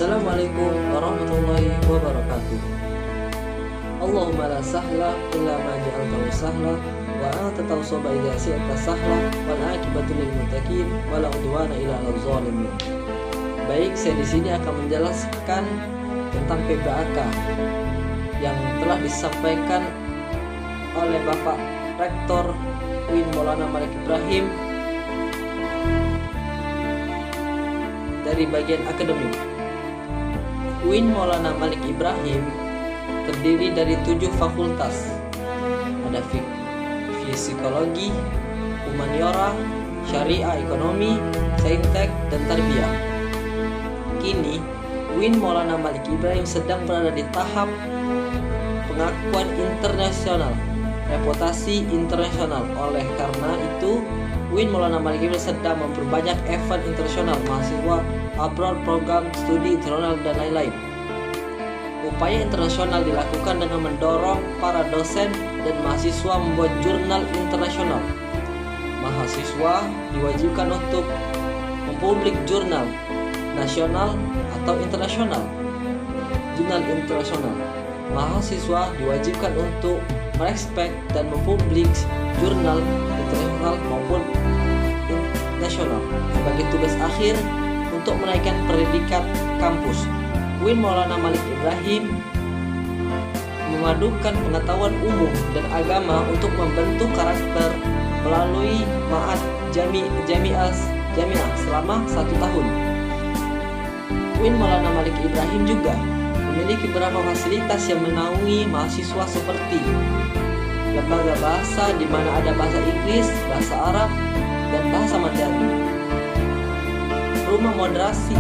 Assalamualaikum warahmatullahi wabarakatuh. Allahumma la sahla illa ma ja'altahu sahla wa anta tawsaba idza syi'ta sahla wal 'aqibatu lil muttaqin wa la udwana illa 'alal zalimin. Baik, saya di sini akan menjelaskan tentang PBAK yang telah disampaikan oleh Bapak Rektor UIN Maulana Malik Ibrahim dari bagian akademik. UIN Maulana Malik Ibrahim terdiri dari 7 fakultas. Ada psikologi, humaniora, syariah, ekonomi, saintek, dan tarbiyah. Kini, UIN Maulana Malik Ibrahim sedang berada di tahap pengakuan internasional, reputasi internasional. Oleh karena itu, UIN Maulana Malik Ibrahim sedang memperbanyak event internasional mahasiswa, abroad, program studi internasional, dan lain-lain. Upaya internasional dilakukan dengan mendorong para dosen dan mahasiswa membuat jurnal internasional. Mahasiswa diwajibkan untuk mempublik jurnal nasional atau internasional. Jurnal internasional. Mahasiswa diwajibkan untuk merespek dan mempublik jurnal internasional maupun nasional sebagai tugas akhir untuk menaikkan predikat kampus. UIN Maulana Malik Ibrahim memadukan pengetahuan umum dan agama untuk membentuk karakter melalui ma'had jami'ah selama 1 tahun. UIN Maulana Malik Ibrahim juga memiliki beberapa fasilitas yang menaungi mahasiswa seperti lembaga bahasa di mana ada bahasa Inggris, bahasa Arab, dan bahasa Mandarin. Rumah moderasi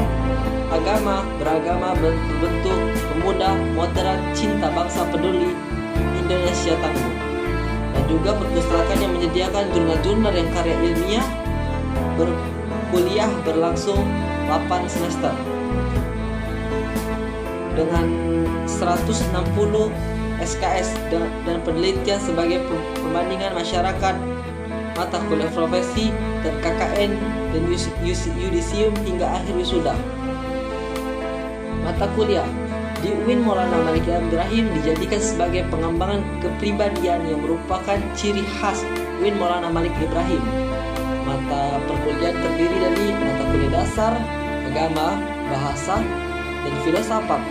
agama beragama berbentuk pemuda moderat cinta bangsa peduli Indonesia Tangguh, dan juga perpustakaan yang menyediakan jurnal-jurnal yang karya ilmiah. Berkuliah berlangsung 8 semester dengan 160 SKS dan penelitian sebagai perbandingan masyarakat, mata kuliah profesi, dan KKN dan yudisium hingga akhir wisuda. Mata kuliah di UIN Maulana Malik Ibrahim dijadikan sebagai pengembangan kepribadian yang merupakan ciri khas UIN Maulana Malik Ibrahim. Mata perkuliahan terdiri dari mata kuliah dasar, agama, bahasa, dan filsafat,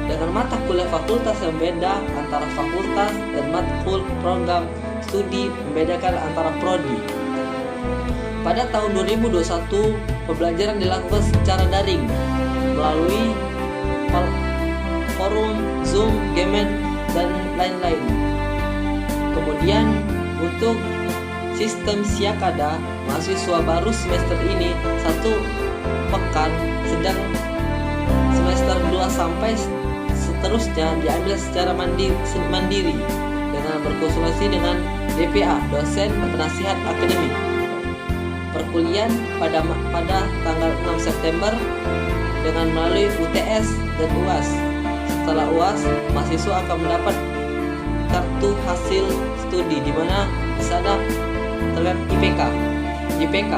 dengan mata kuliah fakultas yang beda antara fakultas dan matkul program studi membedakan antara prodi. Pada tahun 2021, pembelajaran dilakukan secara daring melalui forum, Zoom, Gemet, dan lain-lain. Kemudian untuk sistem siakada, mahasiswa baru semester ini 1 pekan, sedang semester 2 sampai seterusnya diambil secara mandiri dengan berkonsultasi dengan DPA, dosen penasihat akademik. Perkuliahan pada tanggal 6 September dengan melalui UTS dan UAS. Setelah UAS, mahasiswa akan mendapat kartu hasil studi di mana di sana terlihat IPK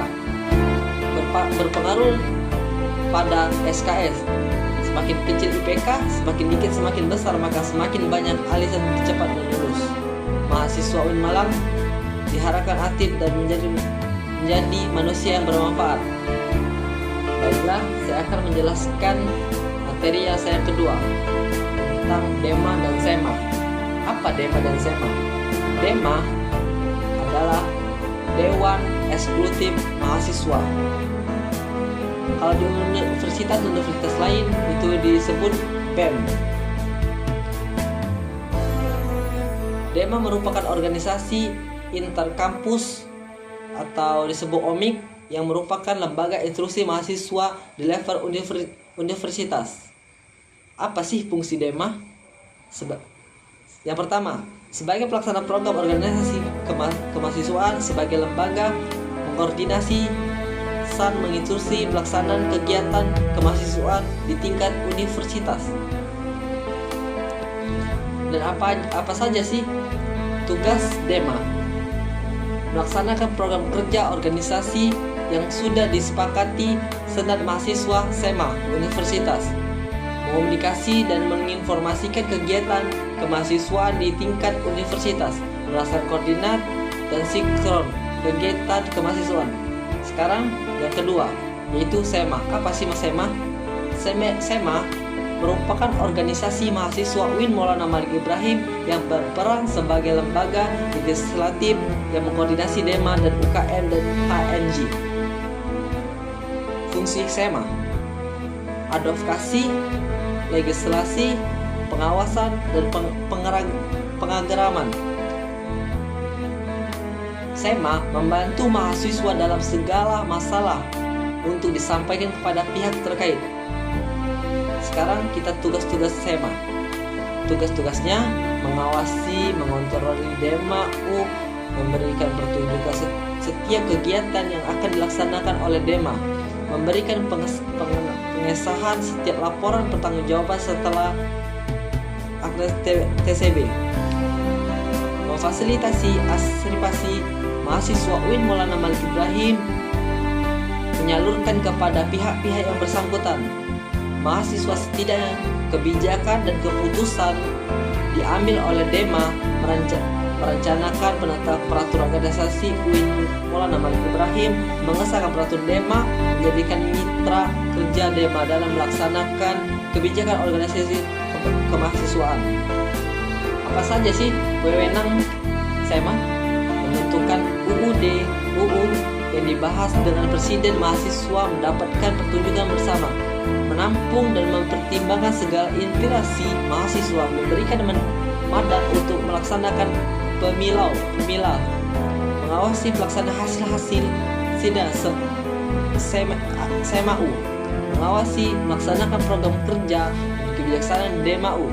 berpengaruh pada SKS. Semakin kecil IPK, semakin dikit semakin besar, maka semakin banyak alisan cepat lulus. Mahasiswa UIN Malang diharapkan aktif dan menjadi manusia yang bermanfaat. Baiklah, saya akan menjelaskan materi yang saya kedua tentang DEMA dan SEMA. Apa DEMA dan SEMA? DEMA adalah Dewan Eksekutif Mahasiswa. Kalau di universitas lain itu disebut BEM. DEMA merupakan organisasi interkampus atau disebut OMIK yang merupakan lembaga instruksi mahasiswa di level universitas. Apa sih fungsi DEMA? Yang pertama, sebagai pelaksana program organisasi kemahasiswaan, sebagai lembaga mengkoordinasi menginstruksi pelaksanaan kegiatan kemahasiswaan di tingkat universitas. Dan apa saja sih tugas DEMA? Melaksanakan program kerja organisasi yang sudah disepakati Senat Mahasiswa SEMA Universitas. mengomunikasi dan menginformasikan kegiatan kemahasiswaan di tingkat universitas, melaksanakan koordinat dan sinkron kegiatan kemahasiswaan. Sekarang yang kedua, yaitu SEMA. Apa sih Mas SEMA? SEMA merupakan organisasi mahasiswa UIN Maulana Malik Ibrahim yang berperan sebagai lembaga legislatif yang mengkoordinasi DEMA dan UKM dan HNJ. Fungsi SEMA: advokasi, legislasi, pengawasan, dan pengageraman. SEMA membantu mahasiswa dalam segala masalah untuk disampaikan kepada pihak terkait. Sekarang kita tugas-tugas SEMA. Tugas-tugasnya mengawasi, mengontrol DEMA U, memberikan petunjuk setiap kegiatan yang akan dilaksanakan oleh DEMA, memberikan pengesahan setiap laporan pertanggungjawaban setelah TCB, memfasilitasi aspirasi mahasiswa UIN Maulana Malik Ibrahim, menyalurkan kepada pihak-pihak yang bersangkutan. Mahasiswa setidaknya kebijakan dan keputusan diambil oleh DEMA, merencanakan penata peraturan organisasi UIN Maulana Malik Ibrahim, mengesahkan peraturan DEMA, menjadikan mitra kerja DEMA dalam melaksanakan kebijakan organisasi kemahasiswaan. Apa saja sih wewenang SEMA? Menentukan UU yang dibahas dengan presiden, mahasiswa mendapatkan pertunjukan bersama, menampung dan mempertimbangkan segala inspirasi mahasiswa, memberikan mandat untuk melaksanakan pemilau, mengawasi pelaksanaan hasil sidang SEMAU, mengawasi melaksanakan program kerja dan kebijaksanaan DEMAU,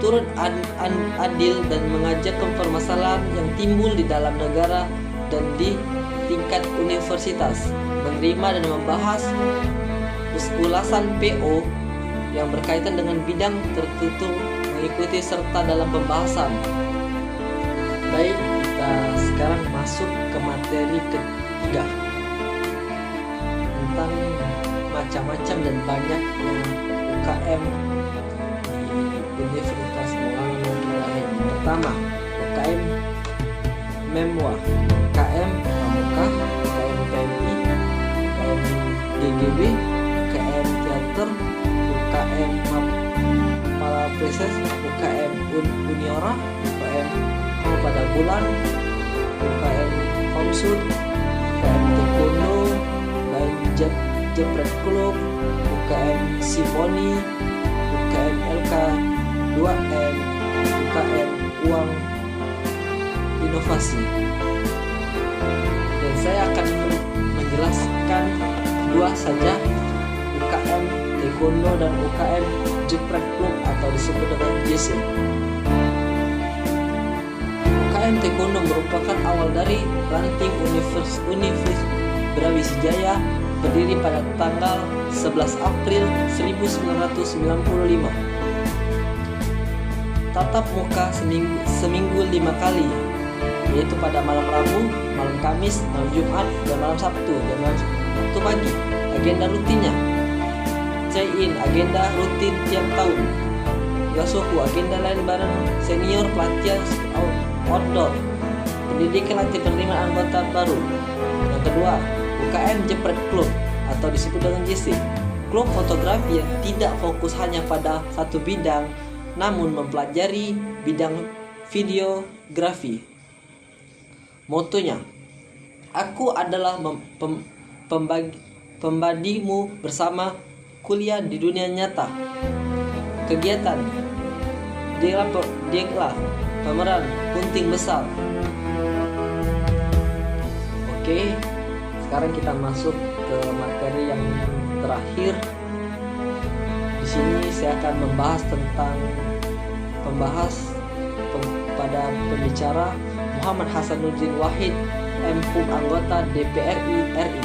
turut adil dan mengajarkan permasalahan yang timbul di dalam negara dan di tingkat universitas, menerima dan membahas ulasan PO yang berkaitan dengan bidang tertentu, mengikuti serta dalam pembahasan. Baik, kita sekarang masuk ke materi ketiga tentang macam-macam dan banyaknya UKM di Universitas Maulana Malik Ibrahim. Pertama, UKM MEMWA, UKM Pramuka, UKM PMI, UKM DGB, UKM Teater, UKM Malapreses, UKM Uniora, UKM Pada Bulan, UKM Komsud, UKM Taekwondo, UKM Jepret Club, UKM Simfoni, UKM LK 2M, UKM Uang Inovasi. Dan saya akan menjelaskan dua saja, UKM Taekwondo dan UKM Jepret Club atau disebut dengan JC. UKM Taekwondo merupakan awal dari ranting Universitas Brawijaya, berdiri pada tanggal 11 April 1995. Tatap muka seminggu 5 kali, yaitu pada malam Rabu, malam Kamis, malam Jumat, dan malam Sabtu, dan malam Sabtu pagi. Agenda rutinnya: check-in, agenda rutin tiap tahun. Yasuku, agenda lain bareng senior, pelatihan outdoor, pendidikan latih penerimaan anggota baru. Yang kedua, UKM Jepret Club atau disebut dengan JC, klub fotografi yang tidak fokus hanya pada satu bidang, namun mempelajari bidang videografi. Motonya, aku adalah pembadimu bersama kuliah di dunia nyata. Kegiatan, dialah pemeran Kunting Besar. Oke, sekarang kita masuk ke materi yang terakhir. Di sini saya akan membahas tentang pada pembicara Muhammad Hasanuddin Wahid, MPum, anggota DPR RI.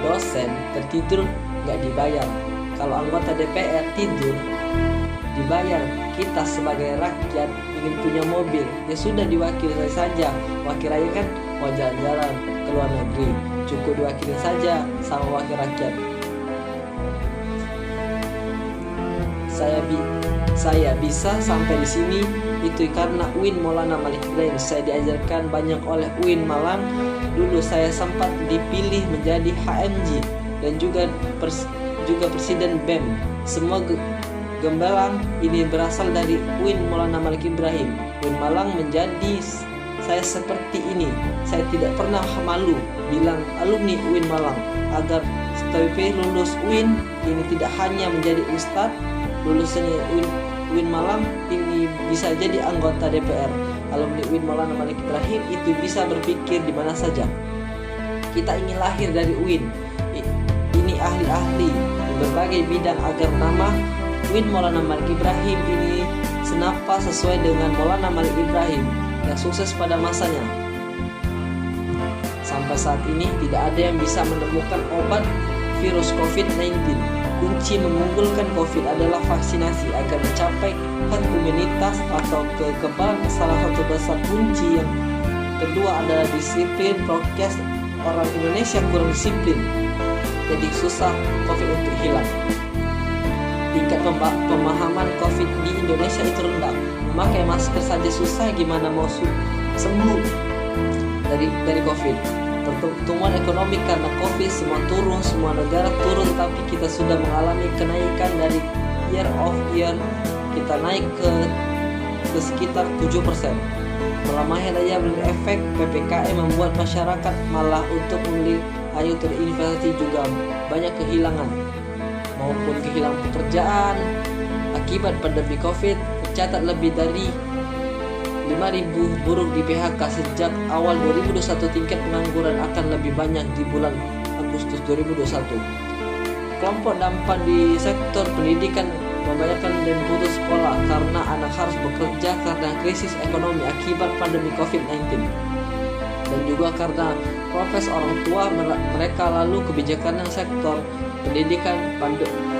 Dosen tertidur nggak dibayar. Kalau anggota DPR tidur dibayar. Kita sebagai rakyat ingin punya mobil, ya sudah diwakili saja. Wakil rakyat kan mau jalan-jalan ke luar negeri, cukup diwakili saja sama wakil rakyat. Saya bisa sampai di sini itu karena UIN Maulana Malik Ibrahim. Saya diajarkan banyak oleh UIN Malang. Dulu saya sempat dipilih menjadi HMG dan juga presiden BEM. Semua gembelang ini berasal dari UIN Maulana Malik Ibrahim. UIN Malang menjadi saya seperti ini. Saya tidak pernah malu bilang alumni UIN Malang agar STWP lulus UIN ini tidak hanya menjadi ustadz, lulusannya UIN Malang ini bisa jadi anggota DPR. Alumni UIN Maulana Malik Ibrahim itu bisa berpikir di mana saja. Kita ingin lahir dari UIN. Ini ahli-ahli di berbagai bidang agar nama UIN Maulana Malik Ibrahim ini senapa sesuai dengan Maulana Malik Ibrahim yang sukses pada masanya. Sampai saat ini tidak ada yang bisa menemukan obat virus COVID-19. Kunci mengunggulkan COVID adalah vaksinasi agar mencapai herd immunitas atau kekebalan. Salah satu besar kunci yang kedua adalah disiplin prokes. Orang Indonesia kurang disiplin, jadi susah COVID untuk hilang. Tingkat pemahaman COVID di Indonesia itu rendah. Memakai masker saja susah, gimana mau sembuh dari COVID. Pertumbuhan ekonomi karena COVID semua turun, semua negara turun, tapi kita sudah mengalami kenaikan dari year of year. Kita naik ke sekitar 7%. Melemahnya daya beli efek PPKM membuat masyarakat malah untuk membeli ayu terinvestasi juga banyak kehilangan, maupun kehilangan pekerjaan akibat pandemi COVID. Tercatat lebih dari 5.000 buruh di PHK sejak awal 2021. Tingkat pengangguran akan lebih banyak di bulan Agustus 2021. Kelompok dampak di sektor pendidikan membayarkan dan putus sekolah karena anak harus bekerja karena krisis ekonomi akibat pandemi COVID-19, dan juga karena protes orang tua mereka. Lalu kebijakan yang sektor pendidikan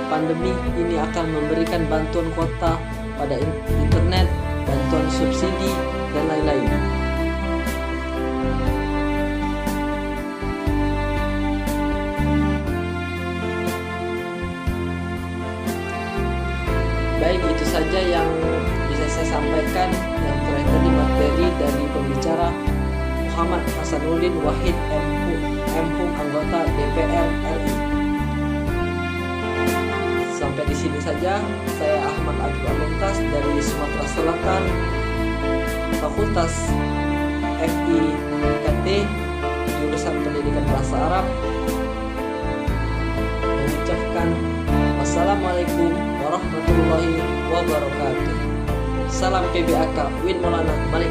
pandemi ini akan memberikan bantuan kuota pada internet, bantuan subsidi, dan lain-lain. Baik, itu saja yang bisa saya sampaikan. Yang terakhir tadi materi dari pembicara Muhammad Hasanuddin Wahid MHum anggota DPR RI. Sampai di sini saja. Saya Ahmad Abdul Aluntas dari Sumatera Selatan, Fakultas FIKT, jurusan Pendidikan Bahasa Arab, mengucapkan wassalamualaikum warahmatullahi wabarakatuh. Salam PBAK UIN Maulana Malik